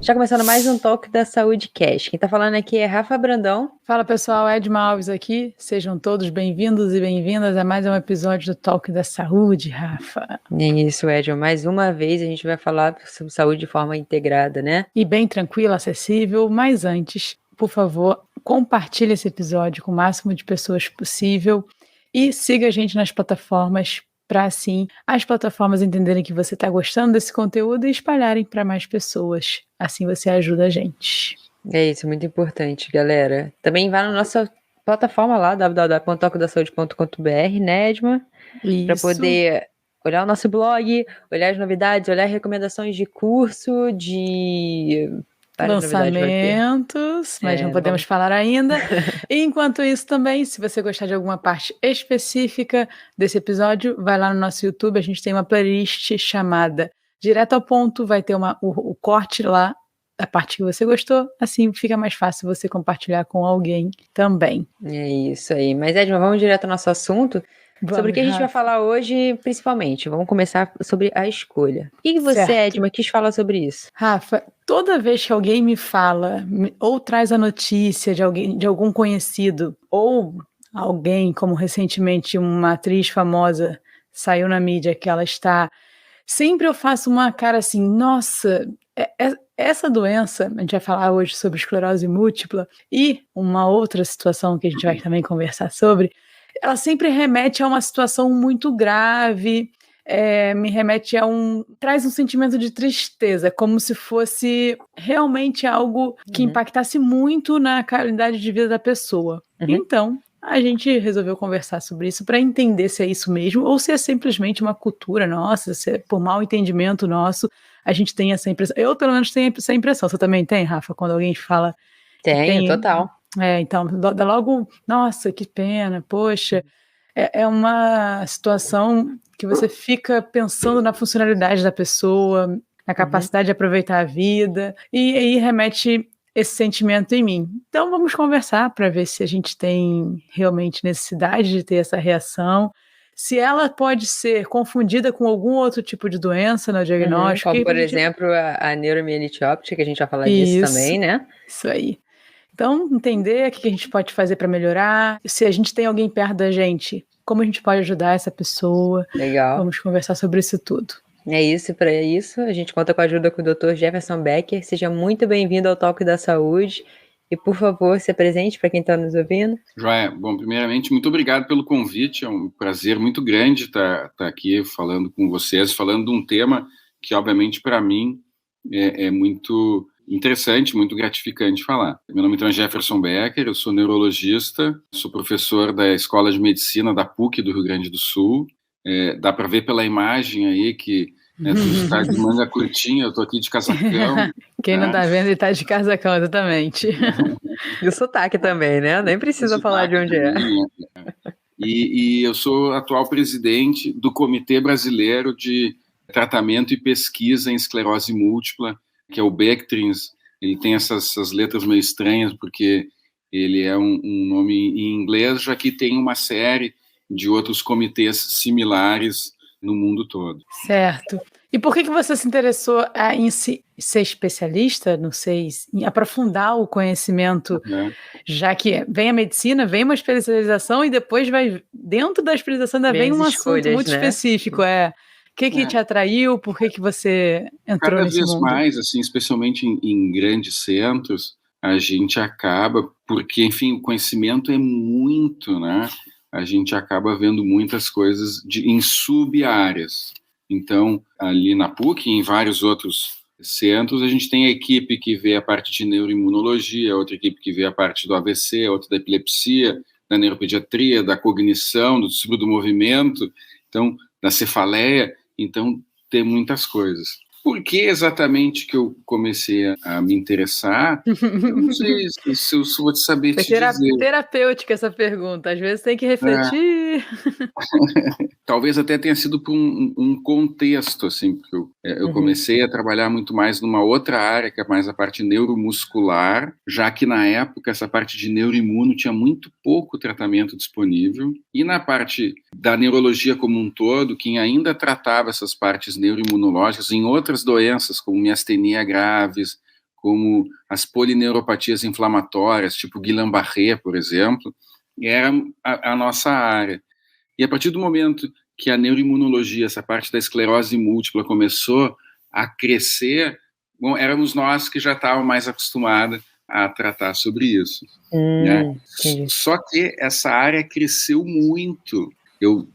Já começando mais um Talk da Saúde Cast. Quem tá falando aqui é Rafa Brandão. Fala pessoal, Edma Alves aqui. Sejam todos bem-vindos e bem-vindas a mais um episódio do Talk da Saúde, Rafa. É isso, Edma. Mais uma vez a gente vai falar sobre saúde de forma integrada, né? E bem tranquilo, acessível, mas antes, por favor, compartilhe esse episódio com o máximo de pessoas possível e siga a gente nas plataformas para assim as plataformas entenderem que você está gostando desse conteúdo e espalharem para mais pessoas. Assim você ajuda a gente. É isso, muito importante, galera. Também vai na nossa plataforma lá, www.tocodasaude.com.br, né, Edma? Para poder olhar o nosso blog, olhar as novidades, olhar recomendações de curso, de lançamentos, mas não podemos falar ainda. E enquanto isso também, se você gostar de alguma parte específica desse episódio, vai lá no nosso YouTube, a gente tem uma playlist chamada Direto ao Ponto, vai ter o corte lá, a parte que você gostou, assim fica mais fácil você compartilhar com alguém também. É isso aí. Mas, Edma, vamos direto ao nosso assunto. Sobre o que a gente vai falar hoje, principalmente. Vamos começar sobre a escolha. O que você, Edma, quis falar sobre isso? Rafa, toda vez que alguém me fala ou traz a notícia de algum conhecido ou alguém, como recentemente uma atriz famosa saiu na mídia que ela está, sempre eu faço uma cara assim, nossa, essa doença, a gente vai falar hoje sobre esclerose múltipla e uma outra situação que a gente vai também conversar sobre, ela sempre remete a uma situação muito grave, me remete traz um sentimento de tristeza, como se fosse realmente algo que impactasse muito na qualidade de vida da pessoa. Então, a gente resolveu conversar sobre isso para entender se é isso mesmo ou se é simplesmente uma cultura nossa, se é por mal entendimento nosso, a gente tem essa impressão. Eu, pelo menos, tenho essa impressão. Você também tem, Rafa, quando alguém fala... Tenho, total. Então, dá logo, nossa, que pena, poxa, é uma situação que você fica pensando na funcionalidade da pessoa, na capacidade de aproveitar a vida, e aí remete esse sentimento em mim. Então, vamos conversar para ver se a gente tem realmente necessidade de ter essa reação, se ela pode ser confundida com algum outro tipo de doença no diagnóstico. Como, por exemplo, a neuromielite óptica, que a gente vai falar disso também, né? Isso aí. Então, entender o que a gente pode fazer para melhorar, se a gente tem alguém perto da gente, como a gente pode ajudar essa pessoa. Legal. Vamos conversar sobre isso tudo. É isso, para isso, a gente conta com a ajuda com o Dr. Jefferson Becker. Seja muito bem-vindo ao Talk da Saúde. E, por favor, se apresente para quem está nos ouvindo. Joia, bom, primeiramente, muito obrigado pelo convite. É um prazer muito grande estar aqui falando com vocês, falando de um tema que, obviamente, para mim é muito interessante, muito gratificante falar. Meu nome então é Jefferson Becker, eu sou neurologista, sou professor da Escola de Medicina da PUC do Rio Grande do Sul. Dá para ver pela imagem aí que tu está de manga curtinha, eu estou aqui de casacão. Quem não está vendo, ele está de casacão, exatamente. E o sotaque também, né? Nem precisa falar de onde é. E eu sou atual presidente do Comitê Brasileiro de Tratamento e Pesquisa em Esclerose Múltipla, que é o BECTRINS. Ele tem essas letras meio estranhas, porque ele é um nome em inglês, já que tem uma série de outros comitês similares no mundo todo. Certo. E por que você se interessou em ser especialista, não sei, em aprofundar o conhecimento, já que vem a medicina, vem uma especialização e depois vai, dentro da especialização ainda vem um assunto muito específico, O que te atraiu, por que você entrou nesse mundo? Cada vez mais, assim, especialmente em grandes centros, a gente acaba, porque, enfim, o conhecimento é muito, né? A gente acaba vendo muitas coisas em sub-áreas. Então, ali na PUC e em vários outros centros, a gente tem a equipe que vê a parte de neuroimunologia, outra equipe que vê a parte do AVC, outra da epilepsia, da neuropediatria, da cognição, do distúrbio do movimento, então, da cefaleia. Então, tem muitas coisas. Por que exatamente que eu comecei a me interessar? Eu não sei se eu vou te saber te dizer. Terapêutica essa pergunta, às vezes tem que refletir. Talvez até tenha sido por um contexto, assim, porque eu comecei a trabalhar muito mais numa outra área, que é mais a parte neuromuscular, já que na época essa parte de neuroimuno tinha muito pouco tratamento disponível, e na parte da neurologia como um todo, quem ainda tratava essas partes neuroimunológicas em outras doenças, como miastenia graves, como as polineuropatias inflamatórias, tipo Guillain-Barré, por exemplo, era a nossa área. E a partir do momento que a neuroimunologia, essa parte da esclerose múltipla, começou a crescer, bom, éramos nós que já estávamos mais acostumados a tratar sobre isso. Né? Só que essa área cresceu muito. Eu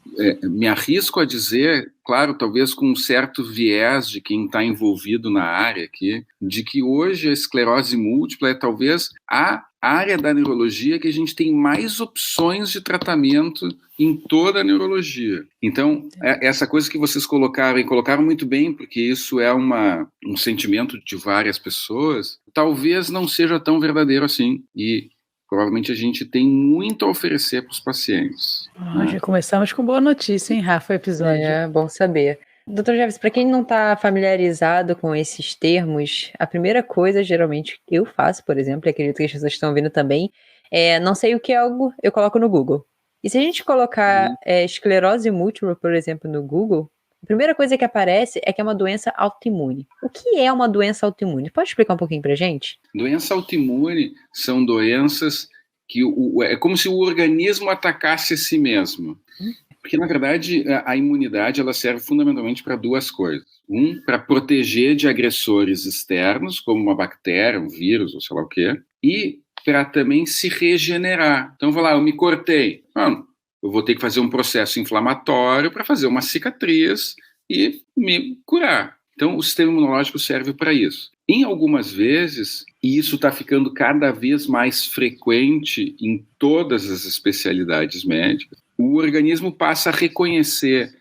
me arrisco a dizer, claro, talvez com um certo viés de quem está envolvido na área aqui, de que hoje a esclerose múltipla é talvez a área da neurologia que a gente tem mais opções de tratamento em toda a neurologia. Então, essa coisa que vocês colocaram, e colocaram muito bem, porque isso é um sentimento de várias pessoas, talvez não seja tão verdadeiro assim. E provavelmente a gente tem muito a oferecer para os pacientes. Já começamos com boa notícia, hein, Rafa, o episódio. É, bom saber. Dr. Jefferson, para quem não está familiarizado com esses termos, a primeira coisa, geralmente, que eu faço, por exemplo, e acredito que as pessoas estão vendo também, não sei o que é algo, eu coloco no Google. E se a gente colocar esclerose múltipla, por exemplo, no Google, a primeira coisa que aparece é que é uma doença autoimune. O que é uma doença autoimune? Pode explicar um pouquinho pra gente? Doença autoimune são doenças que é como se o organismo atacasse a si mesmo. Porque, na verdade, a imunidade ela serve fundamentalmente para duas coisas. Para proteger de agressores externos, como uma bactéria, um vírus, ou sei lá o quê, e para também se regenerar. Então, vou lá, eu me cortei. Eu vou ter que fazer um processo inflamatório para fazer uma cicatriz e me curar. Então, o sistema imunológico serve para isso. Em algumas vezes, e isso está ficando cada vez mais frequente em todas as especialidades médicas, o organismo passa a reconhecer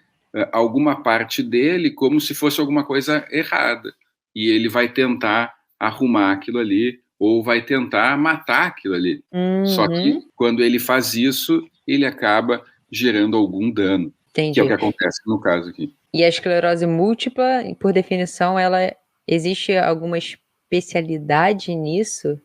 alguma parte dele como se fosse alguma coisa errada. E ele vai tentar arrumar aquilo ali, ou vai tentar matar aquilo ali. Só que, quando ele faz isso, ele acaba gerando algum dano. Entendi. Que é o que acontece no caso aqui. E a esclerose múltipla, por definição, ela existe alguma especialidade nisso?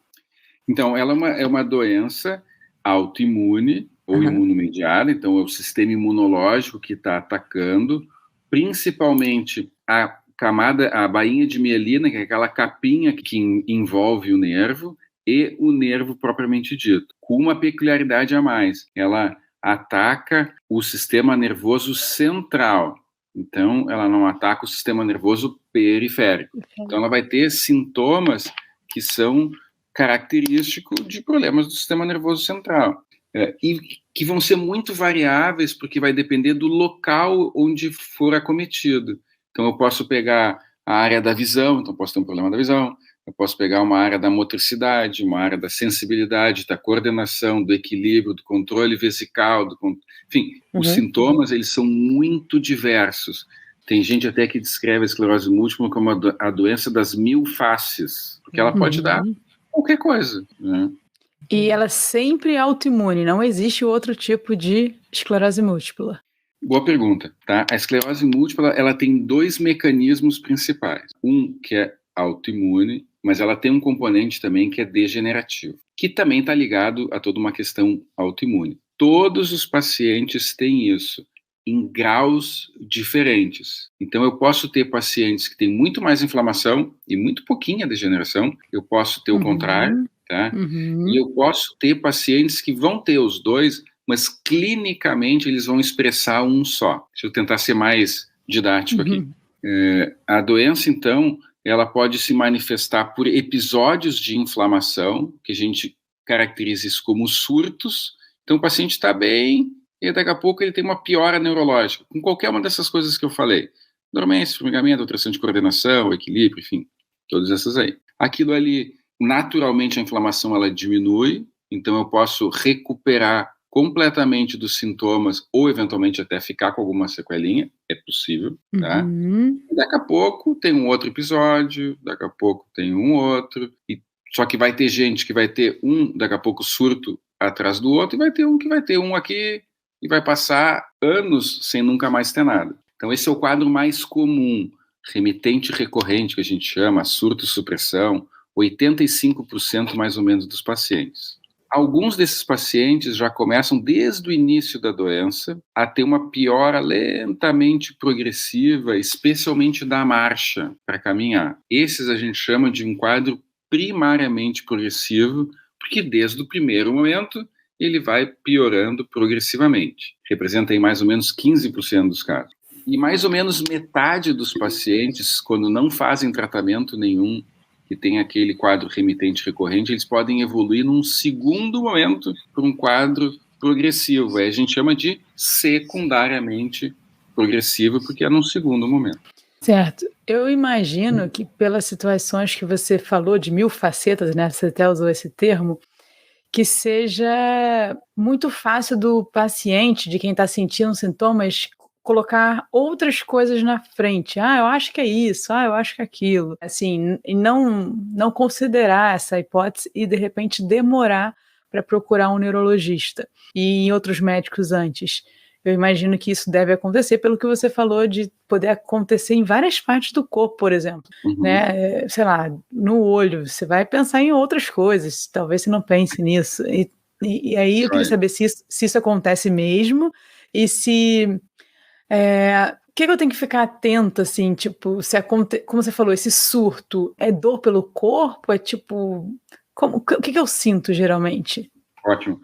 Então, ela é uma doença autoimune ou imunomediada, então é o sistema imunológico que está atacando, principalmente a camada, a bainha de mielina, que é aquela capinha que envolve o nervo, e o nervo propriamente dito, com uma peculiaridade a mais. Ela ataca o sistema nervoso central. Então, ela não ataca o sistema nervoso periférico. Então, ela vai ter sintomas que são característicos de problemas do sistema nervoso central. E que vão ser muito variáveis, porque vai depender do local onde for acometido. Então, eu posso pegar a área da visão, então posso ter um problema da visão. Eu posso pegar uma área da motricidade, uma área da sensibilidade, da coordenação, do equilíbrio, do controle vesical, enfim, os sintomas, eles são muito diversos. Tem gente até que descreve a esclerose múltipla como a doença das 1000 faces, porque ela pode dar qualquer coisa, né? E ela sempre é autoimune, não existe outro tipo de esclerose múltipla? Boa pergunta, tá? A esclerose múltipla, ela tem 2 mecanismos principais. Um que é autoimune, mas ela tem um componente também que é degenerativo, que também está ligado a toda uma questão autoimune. Todos os pacientes têm isso, em graus diferentes. Então, eu posso ter pacientes que têm muito mais inflamação e muito pouquinha degeneração, eu posso ter o contrário, tá? E eu posso ter pacientes que vão ter os dois, mas clinicamente eles vão expressar um só. Deixa eu tentar ser mais didático aqui. A doença, então, ela pode se manifestar por episódios de inflamação, que a gente caracteriza isso como surtos. Então, o paciente está bem e daqui a pouco ele tem uma piora neurológica, com qualquer uma dessas coisas que eu falei. Dormência, formigamento, alteração de coordenação, equilíbrio, enfim, todas essas aí. Aquilo ali, naturalmente, a inflamação ela diminui, então eu posso recuperar completamente dos sintomas ou eventualmente até ficar com alguma sequelinha, é possível, tá? Daqui a pouco tem um outro episódio, daqui a pouco tem um outro, só que vai ter gente que vai ter daqui a pouco surto atrás do outro, e vai ter um aqui e vai passar anos sem nunca mais ter nada. Então esse é o quadro mais comum, remitente recorrente, que a gente chama, surto-supressão, 85% mais ou menos dos pacientes. Alguns desses pacientes já começam, desde o início da doença, a ter uma piora lentamente progressiva, especialmente da marcha para caminhar. Esses a gente chama de um quadro primariamente progressivo, porque desde o primeiro momento ele vai piorando progressivamente. Representa aí mais ou menos 15% dos casos. E mais ou menos metade dos pacientes, quando não fazem tratamento nenhum, que tem aquele quadro remitente recorrente, eles podem evoluir num segundo momento para um quadro progressivo. Aí a gente chama de secundariamente progressivo, porque é num segundo momento. Certo. Eu imagino que pelas situações que você falou de 1000 facetas, né, você até usou esse termo, que seja muito fácil do paciente, de quem está sentindo sintomas, colocar outras coisas na frente. Ah, eu acho que é isso, ah, eu acho que é aquilo. Assim, e não considerar essa hipótese e, de repente, demorar para procurar um neurologista e em outros médicos antes. Eu imagino que isso deve acontecer pelo que você falou de poder acontecer em várias partes do corpo, por exemplo, né? Sei lá, no olho, você vai pensar em outras coisas, talvez você não pense nisso. E aí eu queria saber se isso acontece mesmo e se... o que eu tenho que ficar atento, assim, tipo, como você falou, esse surto, é dor pelo corpo? É tipo... o que eu sinto geralmente? Ótimo.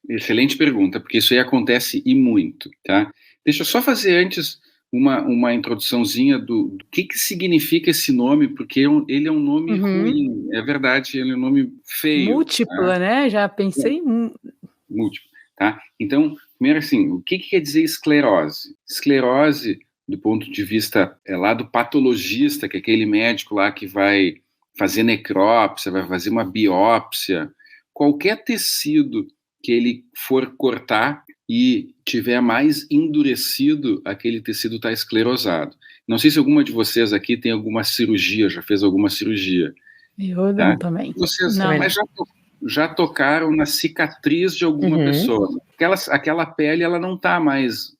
Excelente pergunta, porque isso aí acontece e muito, tá? Deixa eu só fazer antes uma introduçãozinha do que significa esse nome, porque ele é um nome ruim, é verdade, ele é um nome feio. Múltipla, tá? Né? Já pensei em... Múltipla, tá? Então, primeiro assim, o que quer dizer esclerose? Esclerose, do ponto de vista lá do patologista, que é aquele médico lá que vai fazer necrópsia, vai fazer uma biópsia, qualquer tecido que ele for cortar e tiver mais endurecido, aquele tecido está esclerosado. Não sei se alguma de vocês aqui tem alguma cirurgia, já fez alguma cirurgia. Eu não, também. Vocês não. Mas já tocaram na cicatriz de alguma pessoa. Aquela pele, ela não está mais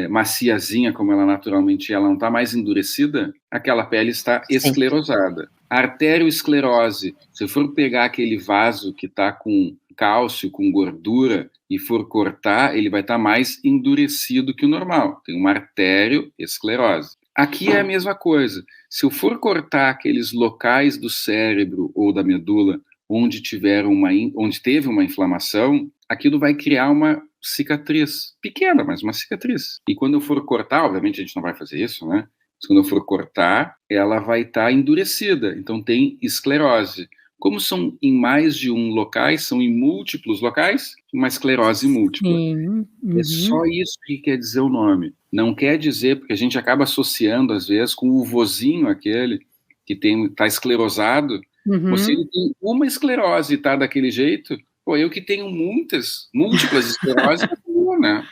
maciazinha como ela naturalmente é, ela não está mais endurecida, aquela pele está esclerosada. Arteriosclerose, se for pegar aquele vaso que está com cálcio, com gordura, e for cortar, ele vai estar mais endurecido que o normal. Tem uma arterioesclerose. Aqui é a mesma coisa. Se eu for cortar aqueles locais do cérebro ou da medula onde teve uma inflamação, aquilo vai criar uma cicatriz. Pequena, mas uma cicatriz. E quando eu for cortar, obviamente a gente não vai fazer isso, né? Mas quando eu for cortar, ela vai estar endurecida. Então tem esclerose. Como são em mais de um locais, são em múltiplos locais, uma esclerose múltipla. É só isso que quer dizer o nome. Não quer dizer, porque a gente acaba associando, às vezes, com o vozinho aquele que está esclerosado. Se ele tem uma esclerose e está daquele jeito, eu que tenho múltiplas escleroses, né?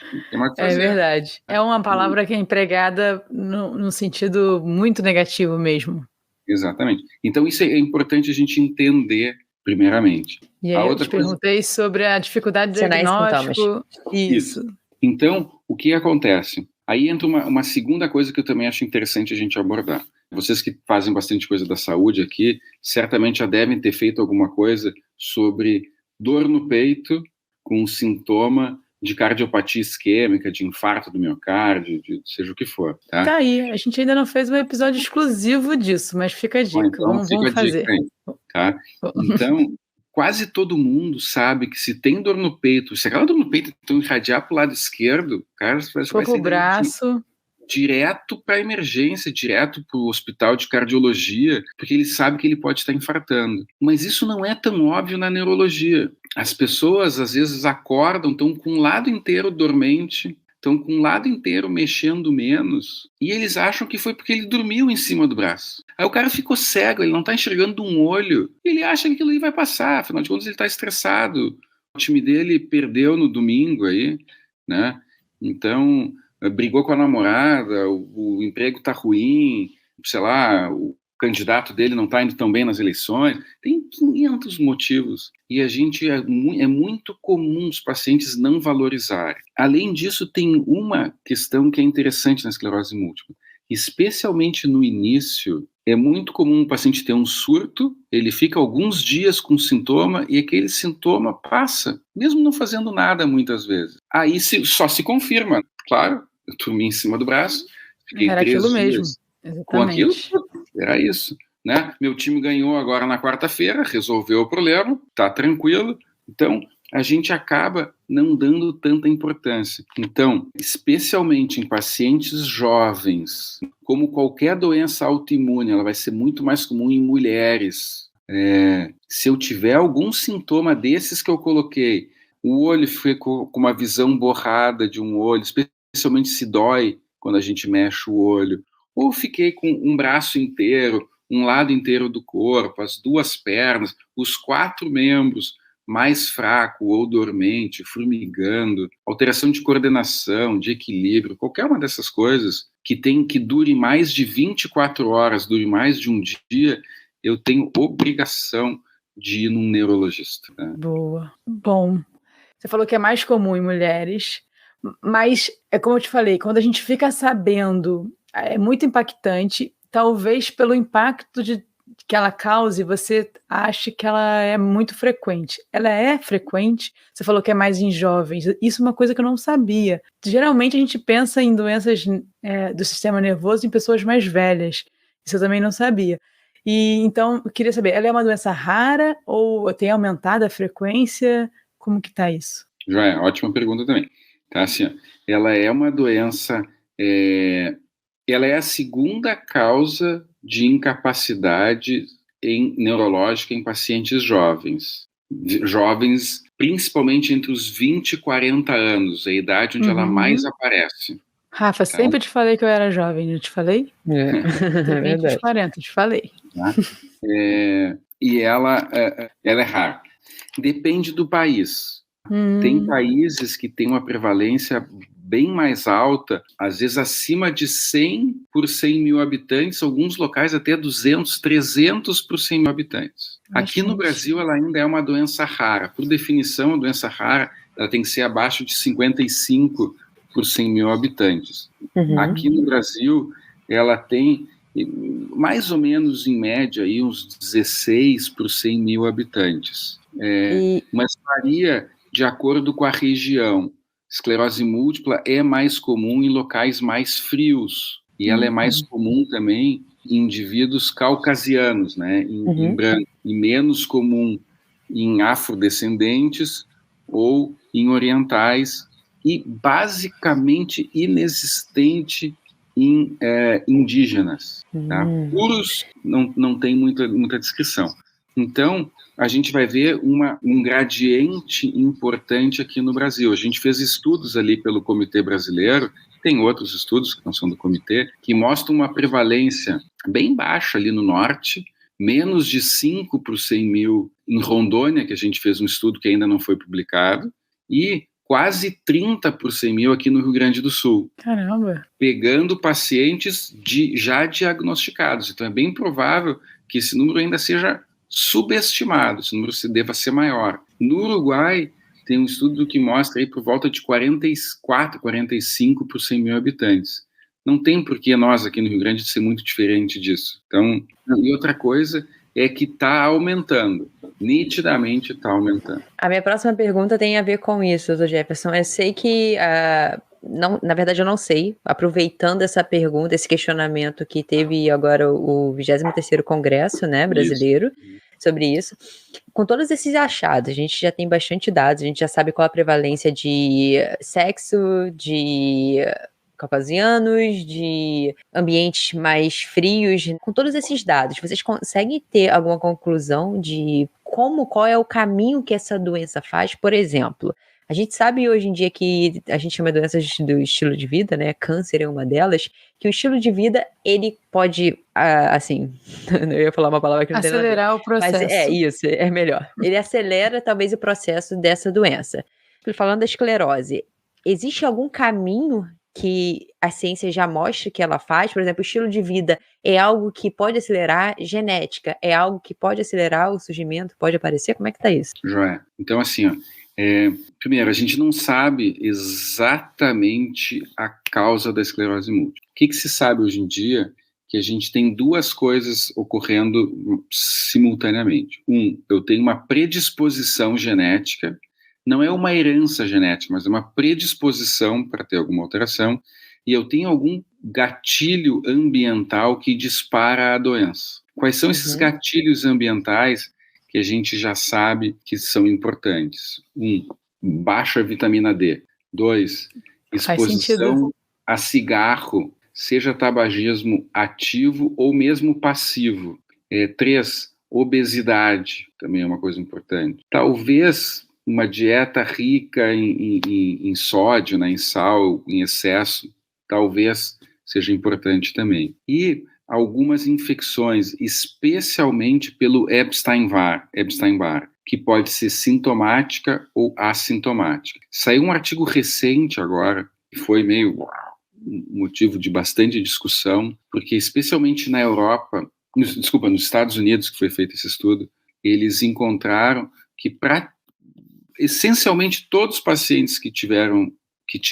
É verdade. É uma palavra que é empregada no sentido muito negativo mesmo. Exatamente. Então isso é importante a gente entender primeiramente. E aí eu te perguntei sobre a dificuldade de diagnóstico. Isso. Então, o que acontece? Aí entra uma segunda coisa que eu também acho interessante a gente abordar. Vocês que fazem bastante coisa da saúde aqui, certamente já devem ter feito alguma coisa sobre dor no peito com sintoma de cardiopatia isquêmica, de infarto do miocárdio, de seja o que for. Tá aí, a gente ainda não fez um episódio exclusivo disso, mas fica a dica, então, vamos fazer. Dica aí, tá? Então, quase todo mundo sabe que se tem dor no peito, se aquela dor no peito então irradiar para o lado esquerdo, cara, vai ser o braço direto para a emergência, direto para o hospital de cardiologia, porque ele sabe que ele pode estar infartando. Mas isso não é tão óbvio na neurologia. As pessoas, às vezes, acordam, estão com um lado inteiro dormente, estão com um lado inteiro mexendo menos, e eles acham que foi porque ele dormiu em cima do braço. Aí o cara ficou cego, ele não está enxergando um olho, ele acha que aquilo aí vai passar, afinal de contas ele está estressado. O time dele perdeu no domingo aí, né? Então, brigou com a namorada, o emprego está ruim, sei lá, o candidato dele não está indo tão bem nas eleições. Tem 500 motivos. E é muito comum os pacientes não valorizarem. Além disso, tem uma questão que é interessante na esclerose múltipla. Especialmente no início, é muito comum o paciente ter um surto, ele fica alguns dias com sintoma e aquele sintoma passa, mesmo não fazendo nada muitas vezes. Aí só se confirma, claro. Eu dormi em cima do braço, fiquei 3 dias mesmo. com aquilo, era isso. né? Meu time ganhou agora na quarta-feira, resolveu o problema, tá tranquilo. Então, a gente acaba não dando tanta importância. Então, especialmente em pacientes jovens, como qualquer doença autoimune, ela vai ser muito mais comum em mulheres. Se eu tiver algum sintoma desses que eu coloquei, o olho ficou com uma visão borrada de um olho, especialmente se dói quando a gente mexe o olho, ou fiquei com um braço inteiro, um lado inteiro do corpo, as 2 pernas, os 4 membros mais fraco ou dormente, formigando, alteração de coordenação, de equilíbrio, qualquer uma dessas coisas que dure mais de 24 horas, dure mais de um dia, eu tenho obrigação de ir num neurologista. Né? Boa. Bom, você falou que é mais comum em mulheres, mas é como eu te falei, quando a gente fica sabendo, é muito impactante, talvez pelo impacto que ela cause, você acha que ela é muito frequente. Ela é frequente? Você falou que é mais em jovens. Isso é uma coisa que eu não sabia. Geralmente a gente pensa em doenças do sistema nervoso em pessoas mais velhas. Isso eu também não sabia. E então, eu queria saber, ela é uma doença rara ou tem aumentado a frequência? Como que tá isso? Joia, ótima pergunta também. Tá, assim, ó, ela é uma doença, ela é a segunda causa de incapacidade neurológica em pacientes jovens. Jovens, principalmente entre os 20 e 40 anos, é a idade onde ela mais aparece. Rafa, sempre te falei que eu era jovem, não te falei? É Entre os 40, te falei. Tá? E ela é rara. Depende do país. Tem países que têm uma prevalência bem mais alta, às vezes acima de 100 por 100 mil habitantes, alguns locais até 200, 300 por 100 mil habitantes. Aqui no Brasil ela ainda é uma doença rara. Por definição, a doença rara ela tem que ser abaixo de 55 por 100 mil habitantes. Aqui no Brasil ela tem mais ou menos em média aí, uns 16 por 100 mil habitantes. Mas varia de acordo com a região. Esclerose múltipla é mais comum em locais mais frios, e ela é mais comum também em indivíduos caucasianos, né, em branco, e menos comum em afrodescendentes ou em orientais, e basicamente inexistente em indígenas. Tá? Puros não tem muita descrição. Então, a gente vai ver um gradiente importante aqui no Brasil. A gente fez estudos ali pelo Comitê Brasileiro, tem outros estudos que não são do comitê, que mostram uma prevalência bem baixa ali no norte, menos de 5 por 100 mil em Rondônia, que a gente fez um estudo que ainda não foi publicado, e quase 30 por 100 mil aqui no Rio Grande do Sul. Caramba! Pegando pacientes já diagnosticados. Então é bem provável que esse número ainda seja subestimado, esse número deva ser maior. No Uruguai, tem um estudo que mostra aí por volta de 44, 45 por 100 mil habitantes. Não tem por que nós aqui no Rio Grande ser muito diferente disso. Então, e outra coisa é que está aumentando, nitidamente está aumentando. A minha próxima pergunta tem a ver com isso, Dr. Jefferson. Eu sei que, na verdade eu não sei, aproveitando essa pergunta, esse questionamento que teve agora o 23º Congresso, né, brasileiro, sobre isso, com todos esses achados, a gente já tem bastante dados, a gente já sabe qual a prevalência de sexo, de caucasianos, de ambientes mais frios. Com todos esses dados, vocês conseguem ter alguma conclusão de qual é o caminho que essa doença faz? Por exemplo, a gente sabe hoje em dia que a gente chama doenças do estilo de vida, né? Câncer é uma delas, que o estilo de vida, ele pode, assim, eu ia falar uma palavra que não tem nada a ver. Acelerar o processo. Mas é isso, é melhor. Ele acelera talvez o processo dessa doença. Falando da esclerose, existe algum caminho que a ciência já mostra que ela faz? Por exemplo, o estilo de vida é algo que pode acelerar genética, é algo que pode acelerar o surgimento, pode aparecer? Como é que tá isso? Joia. Então, assim, ó, primeiro, a gente não sabe exatamente a causa da esclerose múltipla. O que se sabe hoje em dia? Que a gente tem duas coisas ocorrendo simultaneamente. Eu tenho uma predisposição genética, não é uma herança genética, mas é uma predisposição para ter alguma alteração, e eu tenho algum gatilho ambiental que dispara a doença. Quais são esses gatilhos ambientais que a gente já sabe que são importantes? 1, baixa vitamina D. 2, exposição a cigarro, seja tabagismo ativo ou mesmo passivo. 3, obesidade, também é uma coisa importante. Talvez uma dieta rica em sódio, né, em sal, em excesso, talvez seja importante também. E algumas infecções, especialmente pelo Epstein-Barr, que pode ser sintomática ou assintomática. Saiu um artigo recente agora, que foi meio motivo de bastante discussão, porque especialmente na Europa, nos Estados Unidos, que foi feito esse estudo, eles encontraram que para essencialmente todos os pacientes que tinham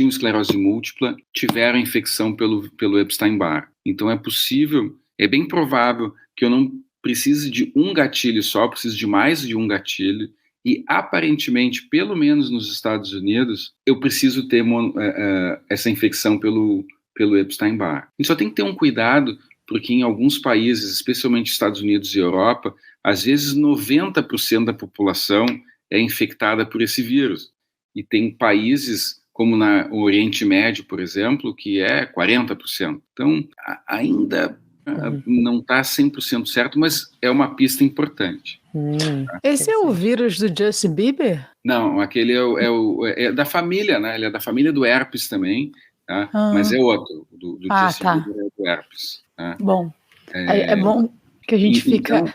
esclerose múltipla tiveram infecção pelo Epstein-Barr. Então é bem provável que eu não precise de um gatilho só, preciso de mais de um gatilho, e aparentemente, pelo menos nos Estados Unidos, eu preciso ter essa infecção pelo Epstein-Barr. A gente só tem que ter um cuidado, porque em alguns países, especialmente Estados Unidos e Europa, às vezes 90% da população é infectada por esse vírus. E tem países, como no Oriente Médio, por exemplo, que é 40%. Então, ainda não está 100% certo, mas é uma pista importante. Esse é o vírus do Justin Bieber? Não, aquele é da família, né? Ele é da família do herpes também, tá? Mas é outro, do Justin Bieber é do herpes. Tá? Bom, é bom que a gente fica...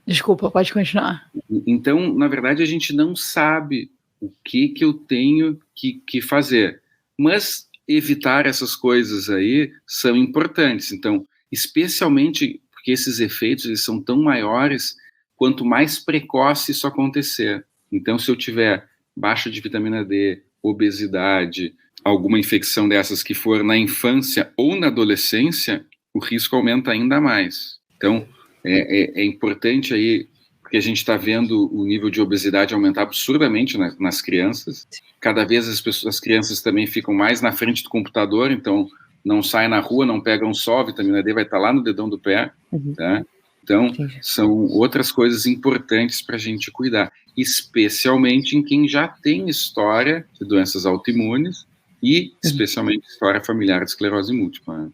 Desculpa, pode continuar. Então, na verdade, a gente não sabe o que eu tenho que fazer. Mas evitar essas coisas aí são importantes. Então, especialmente porque esses efeitos eles são tão maiores quanto mais precoce isso acontecer. Então, se eu tiver baixa de vitamina D, obesidade, alguma infecção dessas que for na infância ou na adolescência, o risco aumenta ainda mais. Então, é importante aí, porque a gente está vendo o nível de obesidade aumentar absurdamente nas crianças. Cada vez as crianças também ficam mais na frente do computador, então não saem na rua, não pegam sol, a vitamina D vai estar lá no dedão do pé. Tá? Então, são outras coisas importantes para a gente cuidar, especialmente em quem já tem história de doenças autoimunes e especialmente história familiar de esclerose múltipla.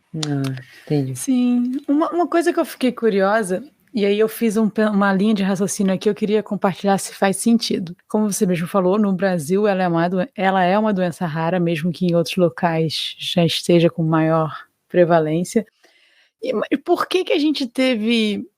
Entendi. Sim, uma coisa que eu fiquei curiosa, e aí eu fiz uma linha de raciocínio aqui, eu queria compartilhar se faz sentido. Como você mesmo falou, no Brasil ela é uma doença rara, mesmo que em outros locais já esteja com maior prevalência. E por que a gente teve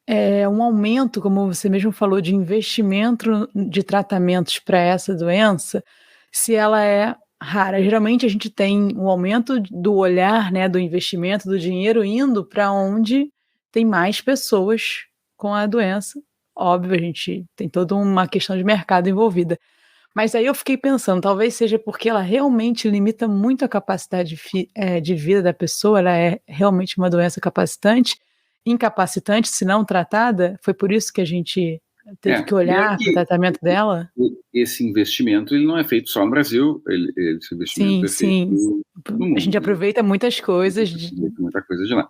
um aumento, como você mesmo falou, de investimento de tratamentos para essa doença, se ela é rara? Geralmente a gente tem um aumento do olhar, né, do investimento, do dinheiro indo para onde tem mais pessoas com a doença. Óbvio, a gente tem toda uma questão de mercado envolvida. Mas aí eu fiquei pensando, talvez seja porque ela realmente limita muito a capacidade de vida da pessoa, ela é realmente uma doença incapacitante, se não tratada. Foi por isso que a gente teve que olhar para o tratamento dela? Esse investimento ele não é feito só no Brasil, esse investimento feito no mundo. A gente aproveita muitas coisas. Muita coisa de lá.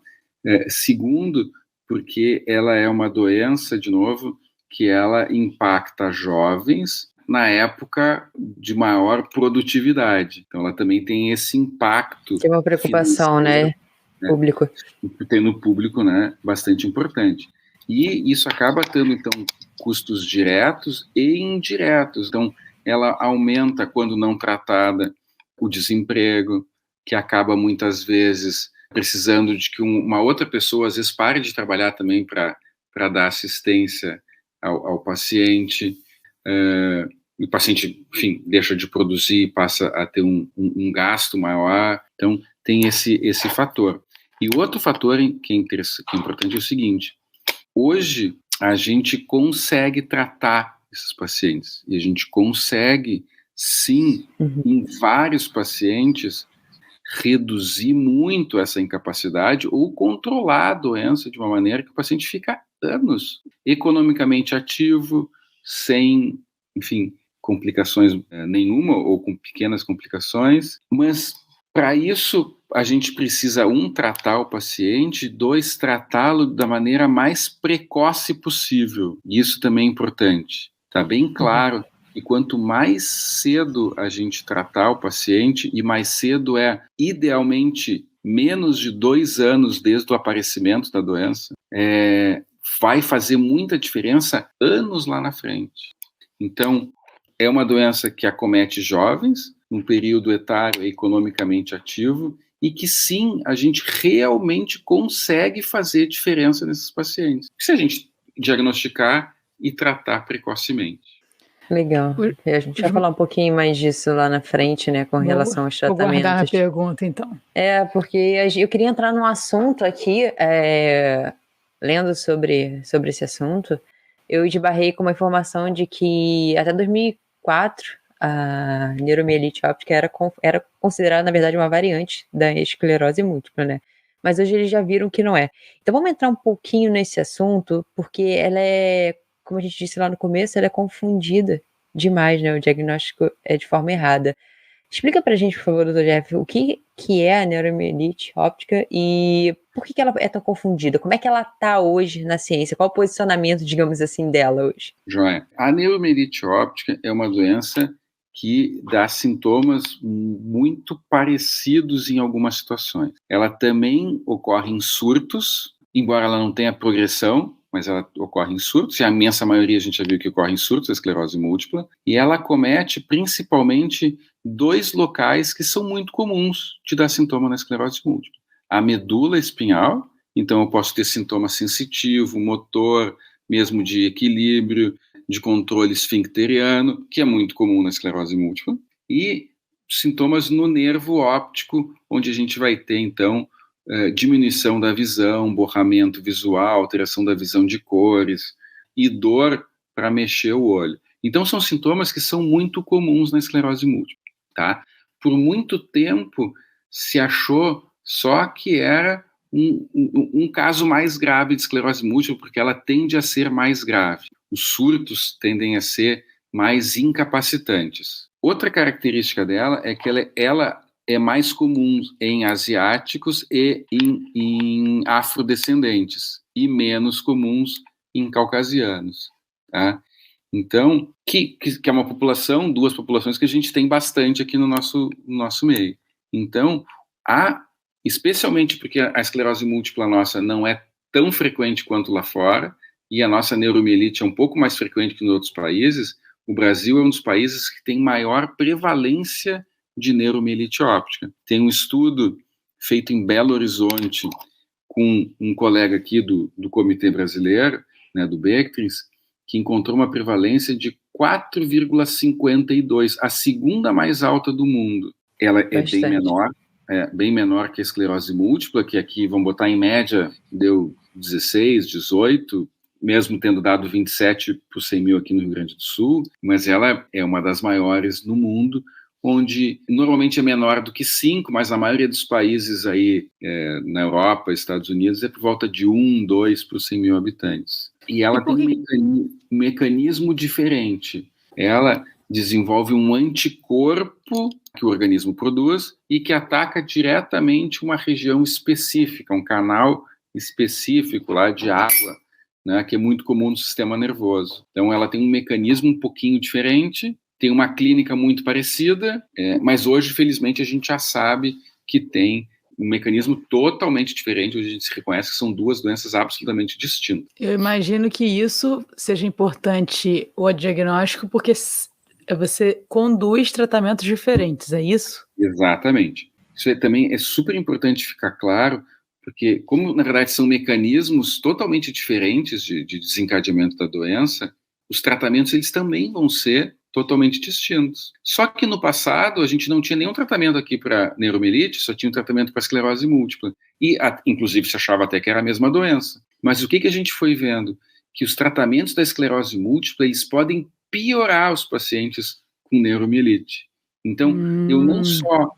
Segundo, porque ela é uma doença, de novo, que ela impacta jovens na época de maior produtividade. Então, ela também tem esse impacto. Que é uma preocupação, né? Público. Tem no público, né? Bastante importante. E isso acaba tendo, então, custos diretos e indiretos. Então, ela aumenta, quando não tratada, o desemprego, que acaba muitas vezes precisando de que uma outra pessoa, às vezes, pare de trabalhar também para dar assistência ao paciente. O paciente, enfim, deixa de produzir, passa a ter um gasto maior. Então, tem esse fator. E o outro fator que é importante é o seguinte: hoje a gente consegue tratar esses pacientes, e a gente consegue, sim, em vários pacientes, reduzir muito essa incapacidade ou controlar a doença de uma maneira que o paciente fica anos economicamente ativo, sem, enfim, complicações nenhuma ou com pequenas complicações, mas Para isso, a gente precisa, tratar o paciente, 2, tratá-lo da maneira mais precoce possível. Isso também é importante. Está bem claro que quanto mais cedo a gente tratar o paciente, e mais cedo é, idealmente, menos de 2 anos desde o aparecimento da doença, vai fazer muita diferença anos lá na frente. Então, é uma doença que acomete jovens, num período etário economicamente ativo, e que sim, a gente realmente consegue fazer diferença nesses pacientes. Se a gente diagnosticar e tratar precocemente. Legal. A gente vai falar um pouquinho mais disso lá na frente, né, com relação aos tratamentos. Vou guardar a pergunta, então. Porque eu queria entrar num assunto aqui, lendo sobre esse assunto, eu esbarrei com uma informação de que até 2004 a neuromielite óptica era considerada, na verdade, uma variante da esclerose múltipla, né? Mas hoje eles já viram que não é. Então vamos entrar um pouquinho nesse assunto, porque ela como a gente disse lá no começo, ela é confundida demais, né? O diagnóstico é de forma errada. Explica pra gente, por favor, doutor Jeff, o que é a neuromielite óptica e por que ela é tão confundida? Como é que ela está hoje na ciência? Qual o posicionamento, digamos assim, dela hoje? Joia. A neuromielite óptica é uma doença que dá sintomas muito parecidos em algumas situações. Ela também ocorre em surtos, embora ela não tenha progressão, mas ela ocorre em surtos, e a imensa maioria a gente já viu que ocorre em surtos, a esclerose múltipla, e ela acomete principalmente 2 locais que são muito comuns de dar sintoma na esclerose múltipla. A medula espinhal, então eu posso ter sintoma sensitivo, motor, mesmo de equilíbrio, de controle esfincteriano, que é muito comum na esclerose múltipla, e sintomas no nervo óptico, onde a gente vai ter, então, diminuição da visão, borramento visual, alteração da visão de cores e dor para mexer o olho. Então, são sintomas que são muito comuns na esclerose múltipla, tá? Por muito tempo, se achou só que era um caso mais grave de esclerose múltipla, porque ela tende a ser mais grave. Os surtos tendem a ser mais incapacitantes. Outra característica dela é que ela é mais comum em asiáticos e em afrodescendentes, e menos comuns em caucasianos, tá? Então, que é uma população, 2 populações que a gente tem bastante aqui no nosso meio. Então, especialmente porque a esclerose múltipla nossa não é tão frequente quanto lá fora, e a nossa neuromielite é um pouco mais frequente que em outros países, o Brasil é um dos países que tem maior prevalência de neuromielite óptica. Tem um estudo feito em Belo Horizonte com um colega aqui do Comitê Brasileiro, né, do Bectrins, que encontrou uma prevalência de 4,52, a segunda mais alta do mundo. Ela é bem menor que a esclerose múltipla, que aqui, vamos botar em média, deu 16, 18, mesmo tendo dado 27 por 100 mil aqui no Rio Grande do Sul, mas ela é uma das maiores no mundo, onde normalmente é menor do que 5, mas na maioria dos países aí, na Europa, Estados Unidos, é por volta de 1, 2 por 100 mil habitantes. E ela tem um mecanismo diferente. Ela desenvolve um anticorpo que o organismo produz e que ataca diretamente uma região específica, um canal específico lá de água, né, que é muito comum no sistema nervoso. Então ela tem um mecanismo um pouquinho diferente, tem uma clínica muito parecida, mas hoje, felizmente, a gente já sabe que tem um mecanismo totalmente diferente, onde a gente se reconhece que são 2 doenças absolutamente distintas. Eu imagino que isso seja importante, o diagnóstico, porque você conduz tratamentos diferentes, é isso? Exatamente. Isso também é super importante ficar claro, porque como, na verdade, são mecanismos totalmente diferentes de desencadeamento da doença, os tratamentos eles também vão ser totalmente distintos. Só que no passado a gente não tinha nenhum tratamento aqui para neuromielite, só tinha um tratamento para esclerose múltipla. E, inclusive, se achava até que era a mesma doença. Mas o que a gente foi vendo? Que os tratamentos da esclerose múltipla eles podem piorar os pacientes com neuromielite. Então, eu não só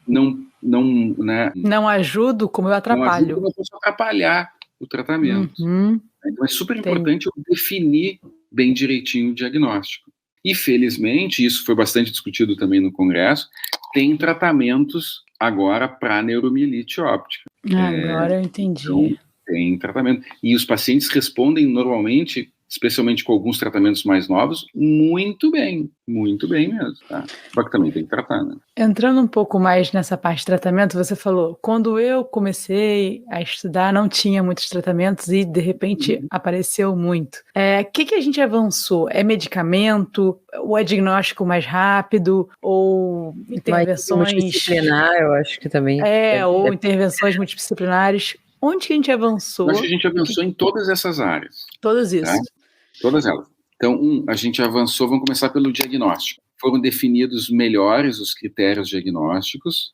não ajudo, como eu atrapalho. Não ajudo, como eu posso atrapalhar o tratamento. Então, é super importante eu definir bem direitinho o diagnóstico. E, felizmente, isso foi bastante discutido também no Congresso, tem tratamentos agora para neuromielite óptica. Agora eu entendi. Então, tem tratamento. E os pacientes respondem normalmente, especialmente com alguns tratamentos mais novos, muito bem mesmo, tá? Só que também tem que tratar, né? Entrando um pouco mais nessa parte de tratamento, você falou, quando eu comecei a estudar, não tinha muitos tratamentos e, de repente, apareceu muito. O que a gente avançou? É medicamento? Ou é diagnóstico mais rápido? Ou intervenções... multidisciplinar, eu acho que também... ou intervenções multidisciplinares. Onde que a gente avançou? Acho que a gente avançou em todas essas áreas. Todas isso. Tá? Todas elas. Então, a gente avançou, vamos começar pelo diagnóstico. Foram definidos melhores os critérios diagnósticos,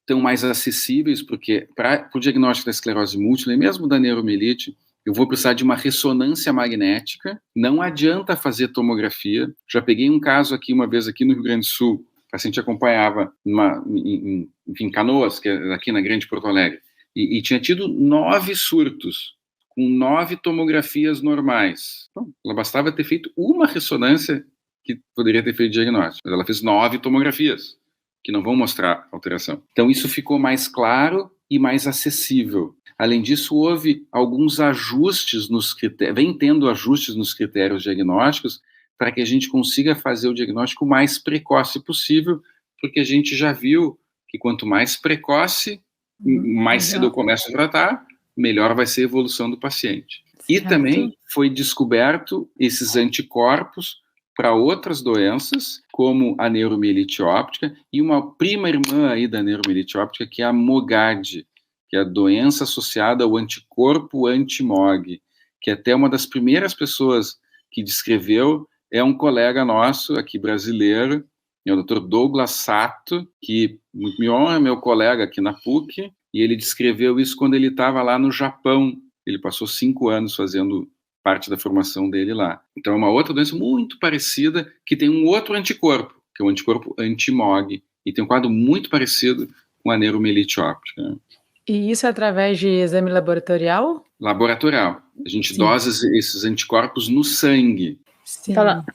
tão mais acessíveis, porque para o diagnóstico da esclerose múltipla, e mesmo da neuromielite, eu vou precisar de uma ressonância magnética, não adianta fazer tomografia. Já peguei um caso aqui, uma vez aqui no Rio Grande do Sul, o paciente acompanhava em Canoas, que é aqui na Grande Porto Alegre, e tinha tido 9 surtos, com 9 tomografias normais. Então, ela bastava ter feito uma ressonância que poderia ter feito diagnóstico, mas ela fez 9 tomografias, que não vão mostrar alteração. Então, isso ficou mais claro e mais acessível. Além disso, houve alguns ajustes nos critérios, vem tendo ajustes nos critérios diagnósticos para que a gente consiga fazer o diagnóstico mais precoce possível, porque a gente já viu que quanto mais precoce, mais cedo eu começo a tratar, melhor vai ser a evolução do paciente. E também foi descoberto esses anticorpos para outras doenças, como a neuromielite óptica, e uma prima irmã aí da neuromielite óptica, que é a MOGAD, que é a doença associada ao anticorpo anti-MOG, que até uma das primeiras pessoas que descreveu é um colega nosso aqui brasileiro, é o Dr. Douglas Sato, que me honra, meu colega aqui na PUC, e ele descreveu isso quando ele estava lá no Japão. Ele passou 5 anos fazendo parte da formação dele lá. Então é uma outra doença muito parecida, que tem um outro anticorpo, que é o anticorpo anti-MOG, e tem um quadro muito parecido com a neuromielite óptica. E isso é através de exame laboratorial? Laboratorial. A gente dosa esses anticorpos no sangue.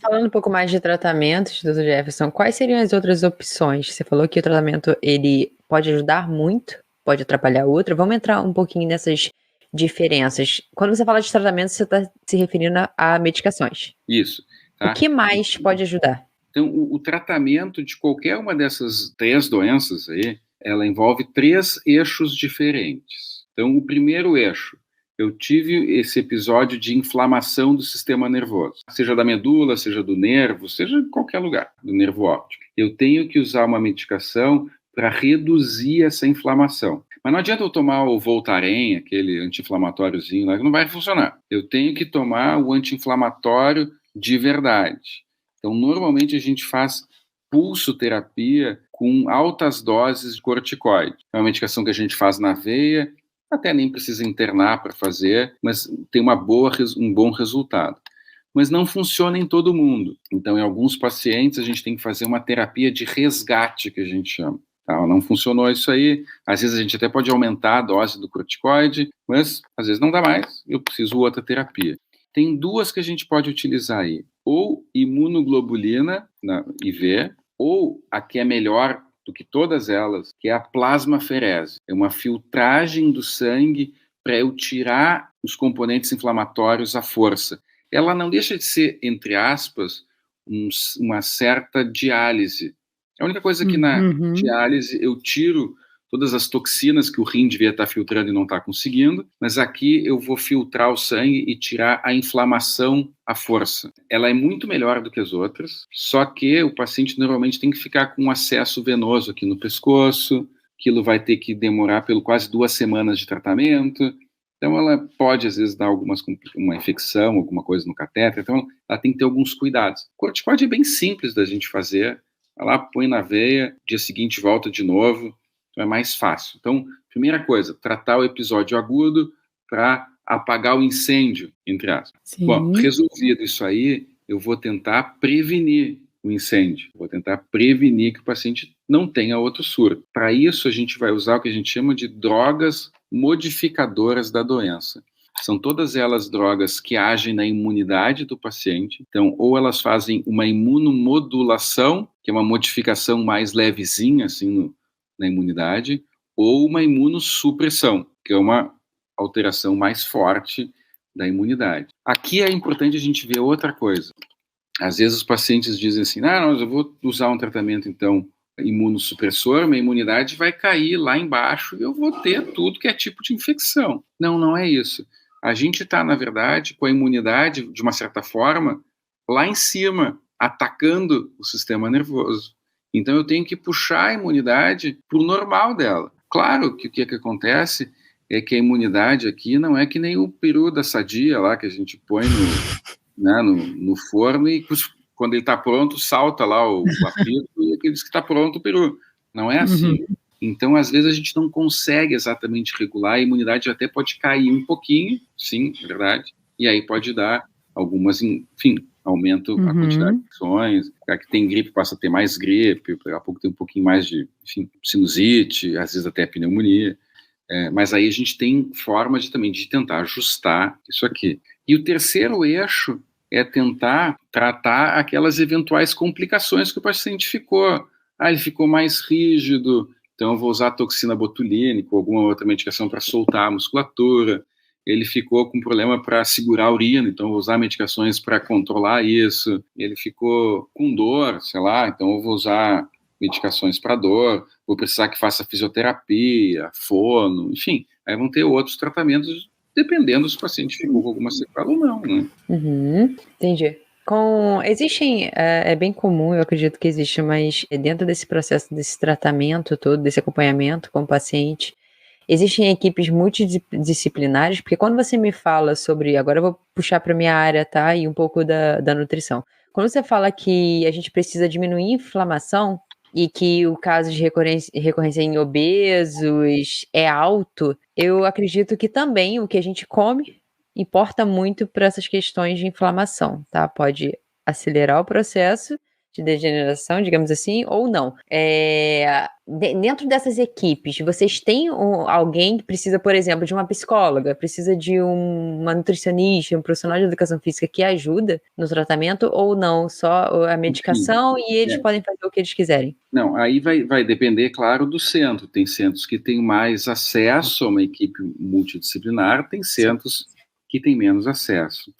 Falando um pouco mais de tratamentos, Dr. Jefferson, quais seriam as outras opções? Você falou que o tratamento ele pode ajudar muito, pode atrapalhar outro. Vamos entrar um pouquinho nessas diferenças. Quando você fala de tratamento, você está se referindo a medicações. Isso. Tá? O que mais pode ajudar? Então, o tratamento de qualquer uma dessas 3 doenças aí, ela envolve 3 eixos diferentes. Então, o primeiro eixo, eu tive esse episódio de inflamação do sistema nervoso, seja da medula, seja do nervo, seja em qualquer lugar, do nervo óptico. Eu tenho que usar uma medicação para reduzir essa inflamação. Mas não adianta eu tomar o Voltaren, aquele anti-inflamatóriozinho lá, que não vai funcionar. Eu tenho que tomar o anti-inflamatório de verdade. Então, normalmente a gente faz pulsoterapia com altas doses de corticoide. É uma medicação que a gente faz na veia, até nem precisa internar para fazer, mas tem um bom resultado. Mas não funciona em todo mundo. Então, em alguns pacientes, a gente tem que fazer uma terapia de resgate, que a gente chama. Tá, não funcionou isso aí, às vezes a gente até pode aumentar a dose do corticoide, mas às vezes não dá mais, eu preciso outra terapia. Tem 2 que a gente pode utilizar aí, ou imunoglobulina, IV, ou a que é melhor do que todas elas, que é a plasmaferese. É uma filtragem do sangue para eu tirar os componentes inflamatórios à força. Ela não deixa de ser, entre aspas, uma certa diálise. A única coisa que na diálise eu tiro todas as toxinas que o rim devia estar filtrando e não está conseguindo, mas aqui eu vou filtrar o sangue e tirar a inflamação à força. Ela é muito melhor do que as outras, só que o paciente normalmente tem que ficar com um acesso venoso aqui no pescoço, aquilo vai ter que demorar pelo quase 2 semanas de tratamento, então ela pode às vezes dar uma infecção, alguma coisa no catéter, então ela tem que ter alguns cuidados. O corticoide é bem simples da gente fazer, vai lá, põe na veia, dia seguinte volta de novo, então é mais fácil. Então, primeira coisa, tratar o episódio agudo para apagar o incêndio, entre aspas. Sim. Bom, resolvido isso aí, eu vou tentar prevenir o incêndio, vou tentar prevenir que o paciente não tenha outro surto. Para isso, a gente vai usar o que a gente chama de drogas modificadoras da doença. São todas elas drogas que agem na imunidade do paciente. Então, ou elas fazem uma imunomodulação, que é uma modificação mais levezinha, assim, na imunidade, ou uma imunossupressão, que é uma alteração mais forte da imunidade. Aqui é importante a gente ver outra coisa. Às vezes os pacientes dizem assim, não, eu vou usar um tratamento, então, imunossupressor, minha imunidade vai cair lá embaixo e eu vou ter tudo que é tipo de infecção. Não, não é isso. A gente está, na verdade, com a imunidade, de uma certa forma, lá em cima, atacando o sistema nervoso. Então eu tenho que puxar a imunidade para o normal dela. Claro que o que acontece é que a imunidade aqui não é que nem o peru da Sadia lá, que a gente põe no forno e quando ele está pronto, salta lá o apito e aqueles que está pronto o peru. Não é assim. Então, às vezes, a gente não consegue exatamente regular, a imunidade até pode cair um pouquinho, sim, é verdade, e aí pode dar algumas, enfim, aumenta a quantidade de infecções, o que tem gripe passa a ter mais gripe, daqui a pouco tem um pouquinho mais de, enfim, sinusite, às vezes até pneumonia, mas aí a gente tem forma também de tentar ajustar isso aqui. E o terceiro eixo é tentar tratar aquelas eventuais complicações que o paciente ficou. Ele ficou mais rígido, então eu vou usar toxina botulínica ou alguma outra medicação para soltar a musculatura. Ele ficou com problema para segurar a urina, então eu vou usar medicações para controlar isso. Ele ficou com dor, sei lá, então eu vou usar medicações para dor. Vou precisar que faça fisioterapia, fono, enfim. Aí vão ter outros tratamentos, dependendo se o paciente ficou com alguma sequela ou não, né? Entendi. Existem, é bem comum, eu acredito que existe, mas dentro desse processo, desse tratamento todo, desse acompanhamento com o paciente, existem equipes multidisciplinares, porque quando você me fala sobre, agora eu vou puxar para minha área, tá, e um pouco da nutrição. Quando você fala que a gente precisa diminuir a inflamação e que o caso de recorrência em obesos é alto, eu acredito que também o que a gente come importa muito para essas questões de inflamação, tá? Pode acelerar o processo de degeneração, digamos assim, ou não. Dentro dessas equipes, vocês têm alguém que precisa, por exemplo, de uma psicóloga, precisa de uma nutricionista, um profissional de educação física que ajuda no tratamento, ou não? Só a medicação e eles podem fazer o que eles quiserem? Não, aí vai depender, claro, do centro. Tem centros que têm mais acesso a uma equipe multidisciplinar, tem centros que têm menos acesso.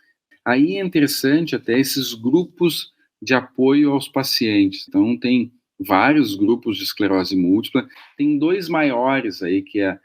Aí é interessante até esses grupos de apoio aos pacientes. Então, tem vários grupos de esclerose múltipla. Tem dois maiores aí, que é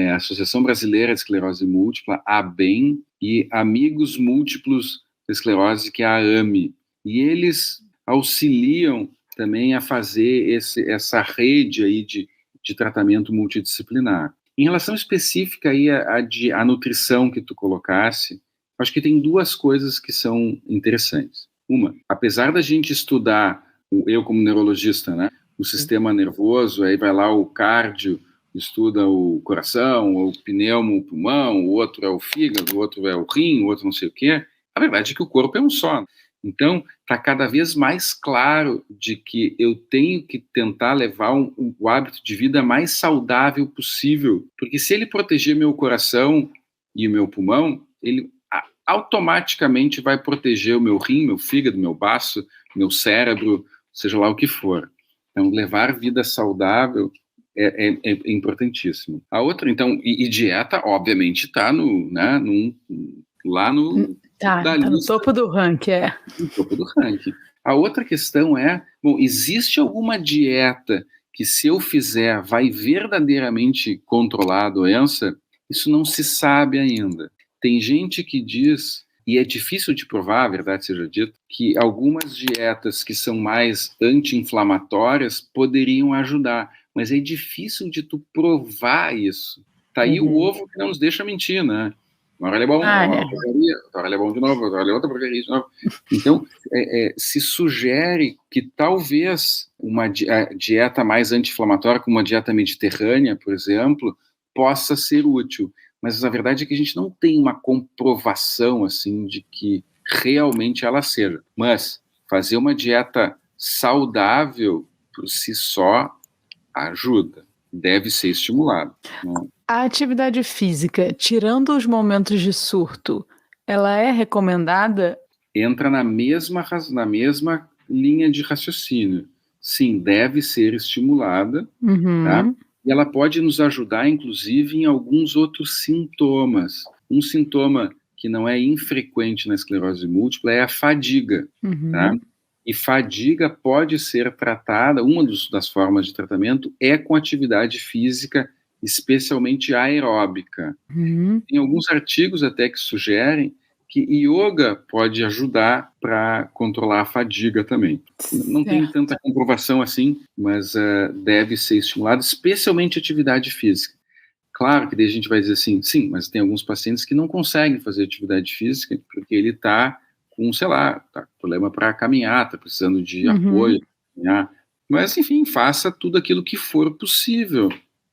a Associação Brasileira de Esclerose Múltipla, a ABEM, e Amigos Múltiplos de Esclerose, que é a AME. E eles auxiliam também a fazer essa rede aí de tratamento multidisciplinar. Em relação específica aí à nutrição que tu colocasse, acho que tem duas coisas que são interessantes. Uma, apesar da gente estudar, eu como neurologista, né, o sistema nervoso, aí vai lá o cardio, estuda o coração, o pneumo, o pulmão, o outro é o fígado, o outro é o rim, o outro não sei o quê. A verdade é que o corpo é um só. Então, está cada vez mais claro de que eu tenho que tentar levar o hábito de vida mais saudável possível, porque se ele proteger meu coração e o meu pulmão, ele automaticamente vai proteger o meu rim, meu fígado, meu baço, meu cérebro, seja lá o que for. Então, levar vida saudável é importantíssimo. A outra, então, e dieta, obviamente, está lá no... Tá no topo do ranking, No topo do ranking. A outra questão é, existe alguma dieta que, se eu fizer, vai verdadeiramente controlar a doença? Isso não se sabe ainda. Tem gente que diz, e é difícil de provar, a verdade seja dita, que algumas dietas que são mais anti-inflamatórias poderiam ajudar, mas é difícil de tu provar isso. Tá aí o ovo que não nos deixa mentir, né? Uma hora ele é bom, uma porcaria, outra hora ele é bom de novo, outra hora ele é outra porcaria de novo. Então, se sugere que talvez uma dieta mais anti-inflamatória, como uma dieta mediterrânea, por exemplo, possa ser útil. Mas a verdade é que a gente não tem uma comprovação assim de que realmente ela seja. Mas fazer uma dieta saudável por si só ajuda, deve ser estimulado, né? A atividade física, tirando os momentos de surto, ela é recomendada? Entra na mesma linha de raciocínio. sim, deve ser estimulada, tá? E ela pode nos ajudar, inclusive, em alguns outros sintomas. Um sintoma que não é infrequente na esclerose múltipla é a fadiga, tá? E fadiga pode ser tratada, uma das formas de tratamento é com atividade física, especialmente aeróbica. Tem alguns artigos até que sugerem que yoga pode ajudar para controlar a fadiga também. Não tem tanta comprovação assim, mas deve ser estimulado, especialmente atividade física. Claro que daí a gente vai dizer assim, sim, mas tem alguns pacientes que não conseguem fazer atividade física porque ele está com, sei lá, tá com problema para caminhar, está precisando de apoio, caminhar. Mas, enfim, faça tudo aquilo que for possível.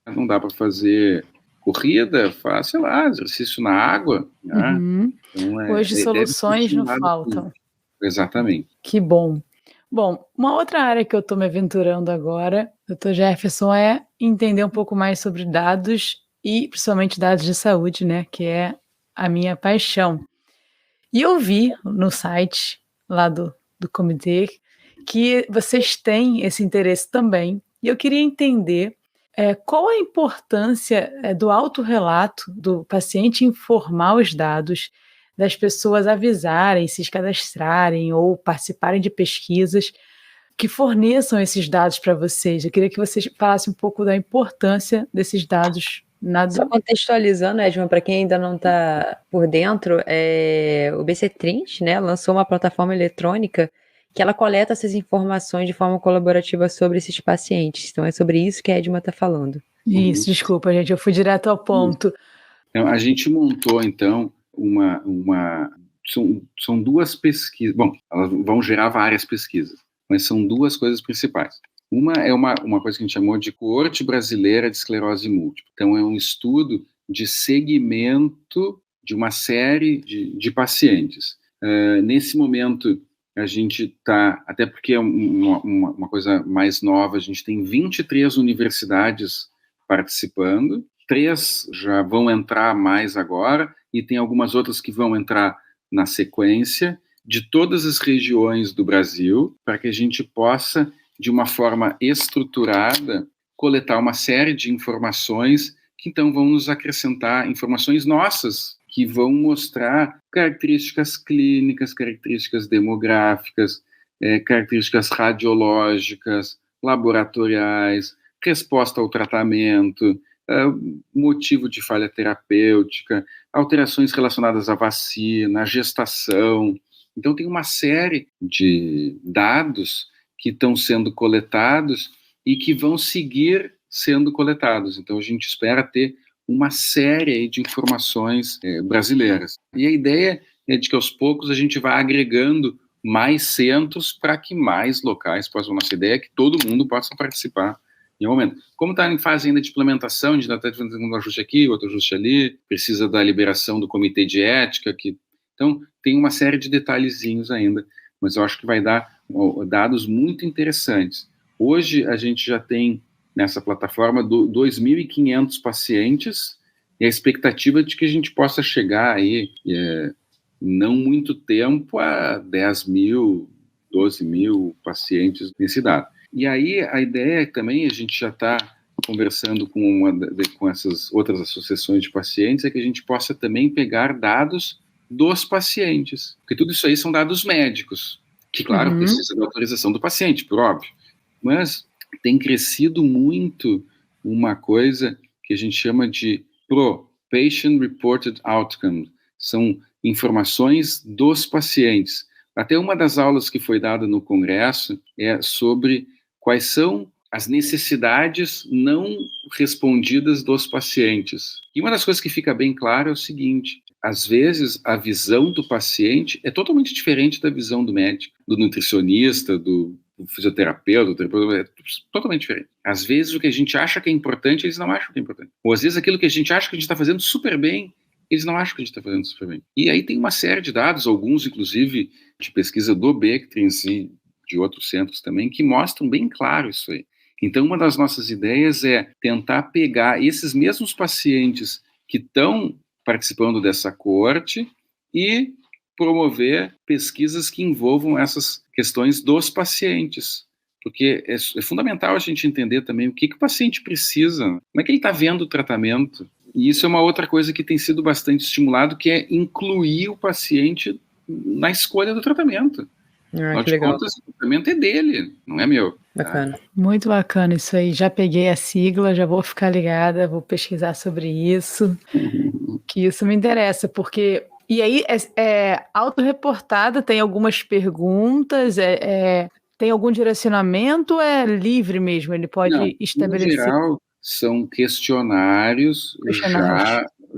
Não dá para fazer corrida, faz, sei lá, exercício na água, né? Então, Hoje soluções não faltam. Exatamente. Que bom. Bom, uma outra área que eu estou me aventurando agora, Dr. Jefferson, é entender um pouco mais sobre dados e principalmente dados de saúde, né, que é a minha paixão. E eu vi no site lá do comitê que vocês têm esse interesse também, e eu queria entender qual a importância do autorrelato do paciente informar os dados, das pessoas avisarem, se cadastrarem ou participarem de pesquisas que forneçam esses dados para vocês. Eu queria que vocês falassem um pouco da importância desses dados. Só contextualizando, Edma, para quem ainda não está por dentro, o BC30, né, lançou uma plataforma eletrônica que ela coleta essas informações de forma colaborativa sobre esses pacientes. Então é sobre isso que a Edma está falando. Isso, desculpa, gente, eu fui direto ao ponto. Então, a gente montou, então, são duas pesquisas, bom, elas vão gerar várias pesquisas, mas são duas coisas principais. Uma é uma coisa que a gente chamou de Coorte Brasileira de Esclerose Múltipla. Então, é um estudo de segmento de uma série de pacientes. Nesse momento, a gente está, até porque é uma coisa mais nova, a gente tem 23 universidades participando, 3 já vão entrar mais agora, e tem algumas outras que vão entrar na sequência, de todas as regiões do Brasil, para que a gente possa, de uma forma estruturada, coletar uma série de informações que então vão nos acrescentar informações nossas, que vão mostrar características clínicas, características demográficas, características radiológicas, laboratoriais, resposta ao tratamento, motivo de falha terapêutica, alterações relacionadas à vacina, à gestação. Então, tem uma série de dados que estão sendo coletados e que vão seguir sendo coletados. Então, a gente espera ter uma série de informações brasileiras. E a ideia é de que, aos poucos, a gente vá agregando mais centros para que mais locais possam. Nossa ideia é que todo mundo possa participar em um momento. Como está em fase ainda de implementação, a gente ainda está fazendo um ajuste aqui, outro ajuste ali, precisa da liberação do comitê de ética, então tem uma série de detalhezinhos ainda, mas eu acho que vai dar dados muito interessantes. Hoje a gente já tem nessa plataforma 2.500 pacientes, e a expectativa de que a gente possa chegar aí, não muito tempo, a 10.000, 12.000 pacientes nesse dado. E aí a ideia também, a gente já está conversando com essas outras associações de pacientes, é que a gente possa também pegar dados dos pacientes, porque tudo isso aí são dados médicos, que claro, precisa da autorização do paciente, por óbvio, mas tem crescido muito uma coisa que a gente chama de Patient Reported Outcome, são informações dos pacientes. Até uma das aulas que foi dada no congresso é sobre quais são as necessidades não respondidas dos pacientes. E uma das coisas que fica bem claro é o seguinte: às vezes a visão do paciente é totalmente diferente da visão do médico, do nutricionista, do fisioterapeuta, do terapeuta, é totalmente diferente. Às vezes o que a gente acha que é importante, eles não acham que é importante. Ou às vezes aquilo que a gente acha que a gente está fazendo super bem, eles não acham que a gente está fazendo super bem. E aí tem uma série de dados, alguns inclusive de pesquisa do Bechdel e de outros centros também, que mostram bem claro isso aí. Então uma das nossas ideias é tentar pegar esses mesmos pacientes que estão participando dessa coorte e promover pesquisas que envolvam essas questões dos pacientes. porque é fundamental a gente entender também o que o paciente precisa, como é que ele está vendo o tratamento. E isso é uma outra coisa que tem sido bastante estimulado, que é incluir o paciente na escolha do tratamento. Afinal de contas, o tratamento é dele, não é meu. Bacana. Tá? Muito bacana isso aí. Já peguei a sigla, já vou ficar ligada, vou pesquisar sobre isso, que isso me interessa, porque... E aí, é autorreportada, tem algumas perguntas, tem algum direcionamento ou é livre mesmo? Ele pode estabelecer... No geral, são questionários.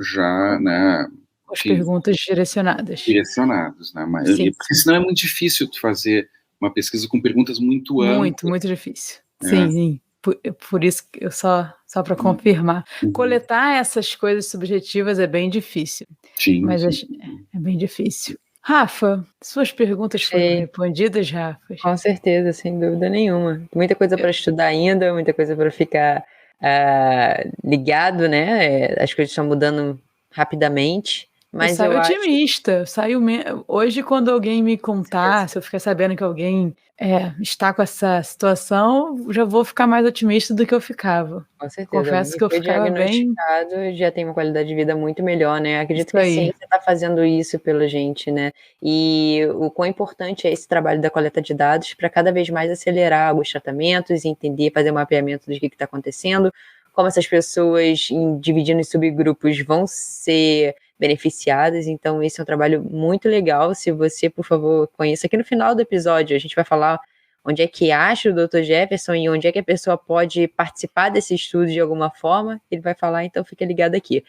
Já, né? As perguntas direcionadas. Direcionados, na maioria. Porque senão é muito difícil tu fazer uma pesquisa com perguntas muito amplas. Muito difícil. Sim. Por isso que eu só para confirmar. Coletar essas coisas subjetivas é bem difícil. Sim. Mas é bem difícil. Rafa, suas perguntas foram respondidas, Rafa? Com certeza, sem dúvida nenhuma. Muita coisa para estudar ainda, muita coisa para ficar ligado, né? As coisas estão mudando rapidamente. Mas eu saio otimista. Hoje, quando alguém me contar, se eu ficar sabendo que alguém está com essa situação, já vou ficar mais otimista do que eu ficava. Com certeza. Confesso que eu ficava bem... já tem uma qualidade de vida muito melhor, né? Acredito que a ciência está fazendo isso pela gente, né? E o quão importante é esse trabalho da coleta de dados para cada vez mais acelerar os tratamentos, entender, fazer um mapeamento do que está acontecendo, como essas pessoas, dividindo em subgrupos, vão ser beneficiadas. Então esse é um trabalho muito legal. Se você, por favor, conheça, aqui no final do episódio a gente vai falar onde é que acha o Dr. Jefferson e onde é que a pessoa pode participar desse estudo de alguma forma. Ele vai falar, então fica ligado aqui.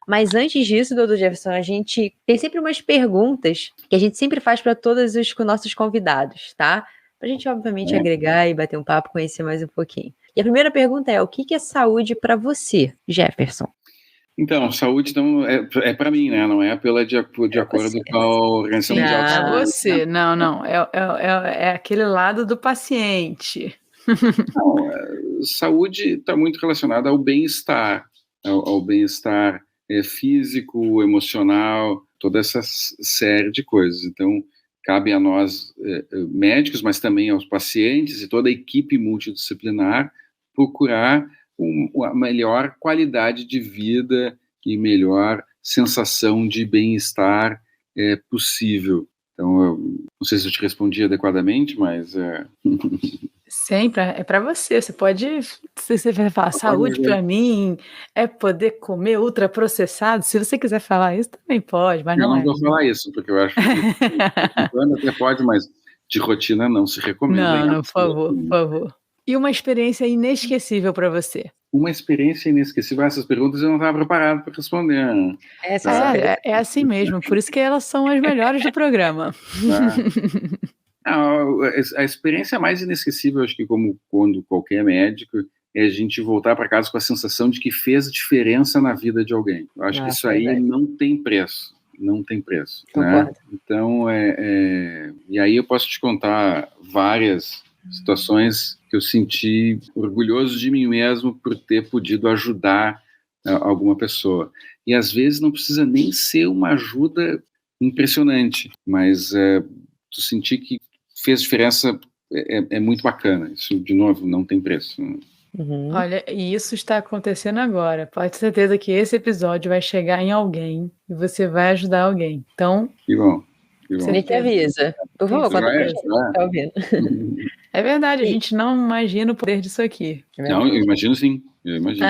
Mas antes disso, Dr. Jefferson, a gente tem sempre umas perguntas que a gente sempre faz para todos os nossos convidados, tá? Pra gente, obviamente, agregar e bater um papo, conhecer mais um pouquinho. E a primeira pergunta é, o que é saúde para você, Jefferson? Então, saúde então, é para mim, né? Não é de acordo com a Organização Mundial de Saúde. É você, não. É aquele lado do paciente. Não, saúde está muito relacionada ao bem-estar, ao bem-estar físico, emocional, toda essa série de coisas. Então, cabe a nós, médicos, mas também aos pacientes e toda a equipe multidisciplinar, procurar a melhor qualidade de vida e melhor sensação de bem-estar possível. Então, não sei se eu te respondi adequadamente, mas... Sempre, é para você. Você vai falar, saúde para mim é poder comer ultraprocessado. Se você quiser falar isso, também pode, mas não é. Eu não vou falar isso, porque eu acho que quando até pode, mas de rotina não se recomenda. Não, por favor. E uma experiência inesquecível para você? Uma experiência inesquecível. Essas perguntas eu não estava preparado para responder. É assim mesmo, por isso que elas são as melhores do programa. A experiência mais inesquecível, acho que como quando qualquer médico, é a gente voltar para casa com a sensação de que fez diferença na vida de alguém. Eu acho que isso aí não tem preço. Não tem preço. Né? Então, e aí eu posso te contar várias situações que eu senti orgulhoso de mim mesmo por ter podido ajudar alguma pessoa. E às vezes não precisa nem ser uma ajuda impressionante, mas tu sentir que fez diferença é muito bacana. Isso, de novo, não tem preço. Olha, e isso está acontecendo agora. Pode ter certeza que esse episódio vai chegar em alguém e você vai ajudar alguém. Então... Que bom. Você te avisa. Por favor, conta pra gente. Tá ouvindo. É verdade, a gente não imagina o poder disso aqui. Não, eu imagino sim. Eu imagino.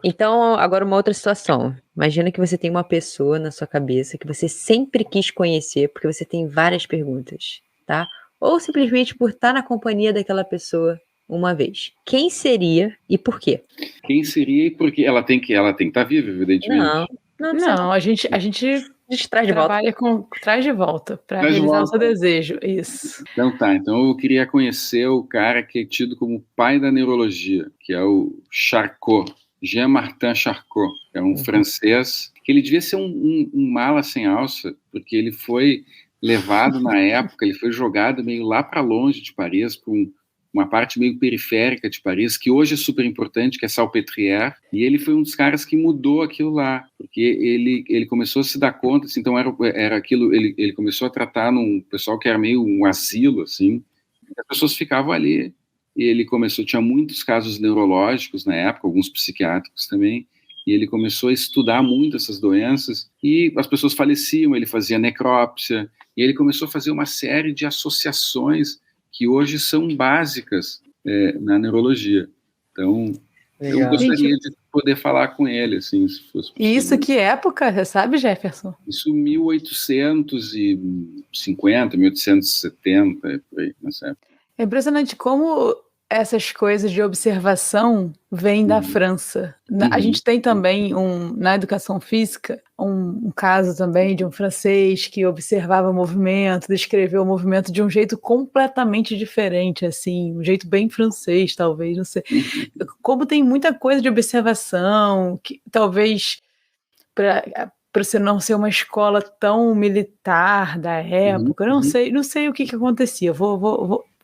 Então, agora uma outra situação. Imagina que você tem uma pessoa na sua cabeça que você sempre quis conhecer, porque você tem várias perguntas, tá? Ou simplesmente por estar na companhia daquela pessoa uma vez. Quem seria e por quê? Quem seria e por quê? Ela tem que estar viva, evidentemente. Não, a gente traz de trabalha traz de volta para realizar o seu desejo. Isso. Então eu queria conhecer o cara que é tido como pai da neurologia, que é o Charcot, Jean-Martin Charcot, é um francês, que ele devia ser um mala sem alça, porque ele foi levado na época, ele foi jogado meio lá para longe de Paris, para uma parte meio periférica de Paris, que hoje é super importante, que é Salpêtrière, e ele foi um dos caras que mudou aquilo lá, porque ele começou a se dar conta, assim, então era aquilo, ele começou a tratar num pessoal que era meio um asilo, assim, e as pessoas ficavam ali ele começou, tinha muitos casos neurológicos na época, alguns psiquiátricos também, e ele começou a estudar muito essas doenças, e as pessoas faleciam, ele fazia necrópsia, e ele começou a fazer uma série de associações que hoje são básicas na neurologia. Então, legal. Eu gostaria de poder falar com ele, assim, se fosse possível. E isso que época, você sabe, Jefferson? Isso 1850, 1870, por aí, nessa época. É impressionante como essas coisas de observação vêm da França. A gente tem também, na educação física, um caso também de um francês que observava o movimento, descreveu o movimento de um jeito completamente diferente, assim, um jeito bem francês, talvez, não sei. Como tem muita coisa de observação, que talvez para você não ser uma escola tão militar da época, eu não sei o que acontecia.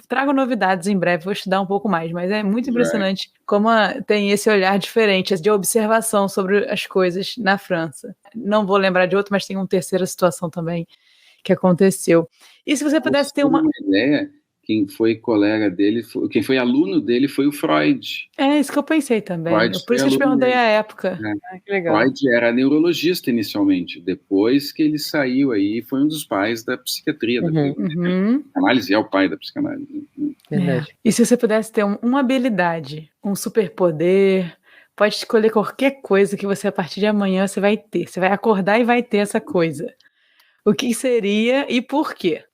Trago novidades em breve, vou estudar um pouco mais, mas é muito impressionante como tem esse olhar diferente, de observação sobre as coisas na França. Não vou lembrar de outro, mas tem uma terceira situação também que aconteceu. E se você pudesse ter uma ideia, quem foi colega dele, quem foi aluno dele foi o Freud. É isso que eu pensei também. Por isso que eu te perguntei a época. Que legal. Freud era neurologista inicialmente, depois que ele saiu aí, foi um dos pais da psiquiatria. Da psicanálise é o pai da psicanálise. Verdade. E se você pudesse ter uma habilidade, um superpoder, pode escolher qualquer coisa que você, a partir de amanhã, você vai ter. Você vai acordar e vai ter essa coisa. O que seria e por quê?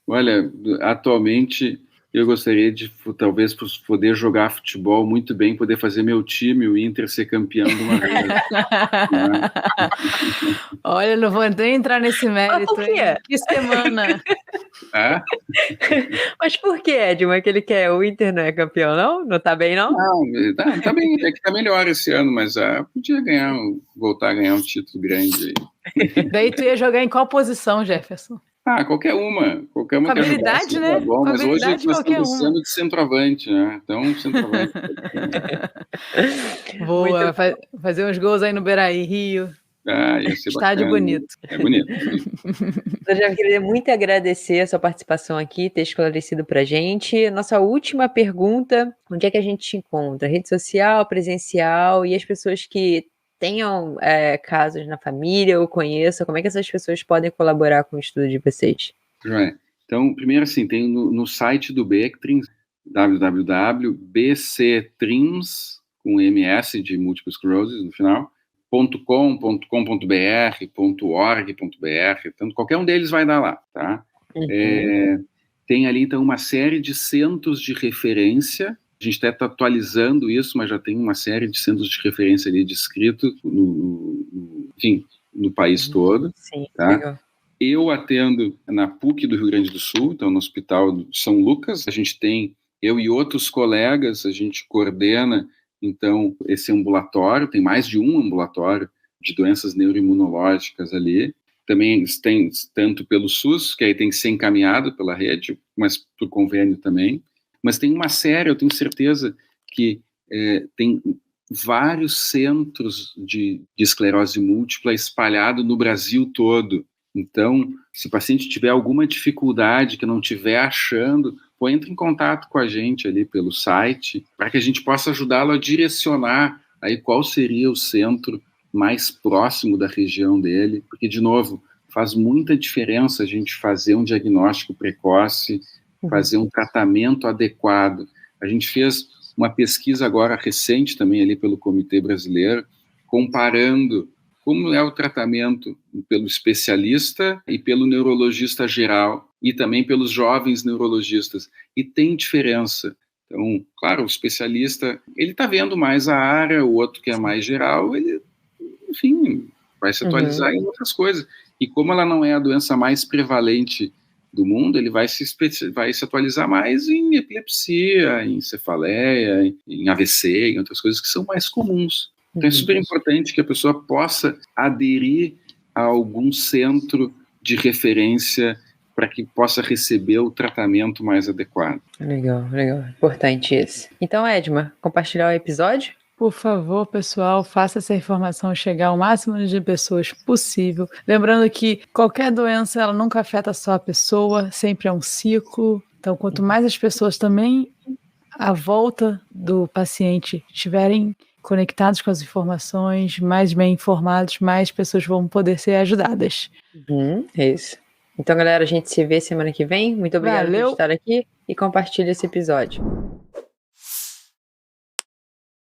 Olha, atualmente eu gostaria de talvez poder jogar futebol muito bem, poder fazer meu time, o Inter, ser campeão de uma vez. Olha, não vou nem entrar nesse mérito. Por quê? Que semana! Mas por que, Edmar, que ele quer? O Inter não é campeão, não? Não tá bem, não? Não, tá bem, é que tá melhor esse ano, mas podia voltar a ganhar um título grande aí. Daí tu ia jogar em qual posição, Jefferson? Qualquer uma. Qualquer uma que habilidade, jogasse, né? Tá bom, mas hoje nós estamos precisando de centroavante, né? Então, centroavante. Boa, fazer uns gols aí no Beira-Rio. Ia ser estádio bacana. Bonito. É bonito. Eu já queria muito agradecer a sua participação aqui, ter esclarecido pra gente. Nossa última pergunta, onde é que a gente te encontra? Rede social, presencial, e as pessoas que tenham casos na família ou conheçam, como é que essas pessoas podem colaborar com o estudo de vocês? Então, primeiro assim, tem no site do Bectrins, www.bctrims, com MS de Multiple Sclerosis no final, .com.br, .org.br, tanto qualquer um deles vai dar lá, tá? Tem ali, então, uma série de centros de referência. A gente até está atualizando isso, mas já tem uma série de centros de referência ali descrito no país todo. Sim, tá? legal. Eu atendo na PUC do Rio Grande do Sul, então no Hospital de São Lucas. A gente tem, eu e outros colegas, a gente coordena, então, esse ambulatório. Tem mais de um ambulatório de doenças neuroimunológicas ali. Também tem tanto pelo SUS, que aí tem que ser encaminhado pela rede, mas por convênio também. Mas tem uma série, eu tenho certeza que tem vários centros de esclerose múltipla espalhados no Brasil todo. Então, se o paciente tiver alguma dificuldade, que não estiver achando, entre em contato com a gente ali pelo site, para que a gente possa ajudá-lo a direcionar aí qual seria o centro mais próximo da região dele, porque, de novo, faz muita diferença a gente fazer um diagnóstico precoce, fazer um tratamento adequado. A gente fez uma pesquisa agora recente também ali pelo Comitê Brasileiro, comparando como é o tratamento pelo especialista e pelo neurologista geral, e também pelos jovens neurologistas, e tem diferença. Então, claro, o especialista, ele está vendo mais a área, o outro que é mais geral, ele, enfim, vai se atualizar em outras coisas. E como ela não é a doença mais prevalente do mundo, ele vai se atualizar mais em epilepsia, em cefaleia, em AVC, em outras coisas que são mais comuns. Então é super importante que a pessoa possa aderir a algum centro de referência para que possa receber o tratamento mais adequado. Legal. Importante isso. Então, Edmar, compartilhar o episódio? Por favor, pessoal, faça essa informação chegar ao máximo de pessoas possível. Lembrando que qualquer doença, ela nunca afeta só a pessoa, sempre é um ciclo. Então, quanto mais as pessoas também à volta do paciente estiverem conectados com as informações, mais bem informados, mais pessoas vão poder ser ajudadas. É isso. Então, galera, a gente se vê semana que vem. Muito obrigada por Valeu. estar aqui e compartilhe esse episódio.